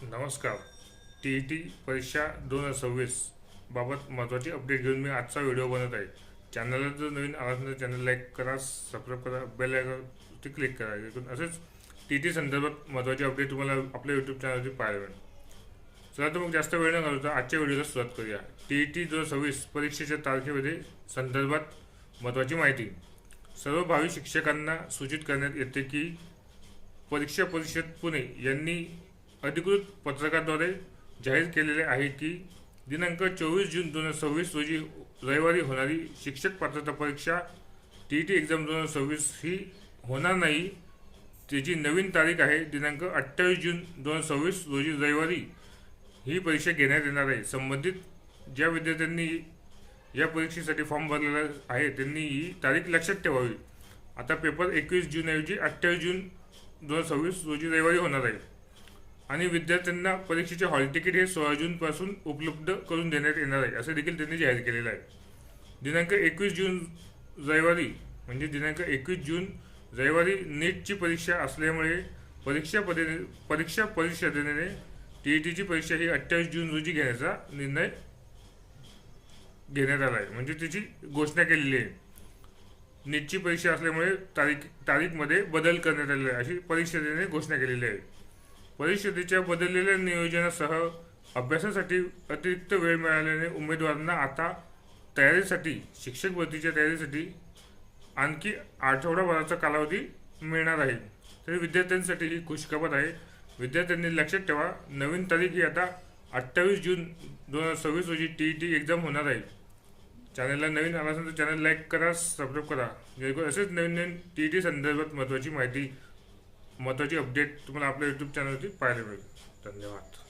नमस्कार. TET परीक्षा 2026 बाबत महत्त्वाची अपडेट घेऊन मी आजचा व्हिडिओ बनवत आहे. चॅनलला जर नवीन आलात तर चॅनल लाईक करा, सबस्क्राईब करा, बेल आयकॉनवरती क्लिक करा. एकूण असेच TET संदर्भात महत्त्वाची अपडेट तुम्हाला आपल्या यूट्यूब चॅनलवरती पाहायला मिळेल. चला तर मग जास्त वेळ न घालवता आजच्या व्हिडिओला सुरुवात करूया. TET 2026 परीक्षेच्या तारखेमध्ये संदर्भात महत्त्वाची माहिती. सर्व भावी शिक्षकांना सूचित करण्यात येते की परीक्षा परिषद पुणे यांनी अधिकृत पत्रकाद्वारे जाहीर केलेले आहे की दिनांक 24 जून 2026 रोजी रविवारी होणारी शिक्षक पात्रता परीक्षा TET एक्झाम 2026 ही होणार नाही. त्याची नवीन तारीख आहे दिनांक 28 जून 2026 रोजी रविवारी ही परीक्षा घेण्यात येणार आहे. संबंधित ज्या विद्यार्थ्यांनी या परीक्षेसाठी फॉर्म भरलेला आहे त्यांनी ही तारीख लक्षात ठेवावी. आता पेपर 21 जून ऐवजी 28 जून 2026 रोजी रविवारी होणार आहे आणि विद्यार्थ्यांना परीक्षेचे हॉल तिकीट हे 16 जूनपासून उपलब्ध करून देण्यात येणार आहे असे देखील त्यांनी जाहीर केलेलं आहे. दिनांक 21 जून रविवारी म्हणजे दिनांक 21 जून रविवारी नीटची परीक्षा असल्यामुळे परीक्षा परिषदेने TETची परीक्षा ही 28 जून रोजी घेण्याचा निर्णय घेण्यात आला आहे. म्हणजे त्याची घोषणा केलेली आहे. नीटची परीक्षा असल्यामुळे तारीखमध्ये बदल करण्यात आलेला आहे अशी परिषदेने घोषणा केलेली आहे. परिषदेच्या बदललेल्या नियोजनासह अभ्यासासाठी अतिरिक्त वेळ मिळाल्याने उमेदवारांना आता शिक्षक भरतीच्या तयारीसाठी आणखी आठवडाभराचा कालावधी मिळणार आहे. तरी विद्यार्थ्यांसाठी ही खुशखबर आहे. विद्यार्थ्यांनी लक्षात ठेवा, नवीन तारीख ही आता 28 जून 2026 रोजी TET एक्झाम होणार आहे. चॅनलला नवीन आला असेल तर चॅनल लाईक करा, सबस्क्राईब करा. जेणेकरून असेच नवीन TET संदर्भात महत्त्वाची अपडेट तुम्हाला आपल्या यूट्यूब चॅनलवरती पाहायला मिळेल. धन्यवाद.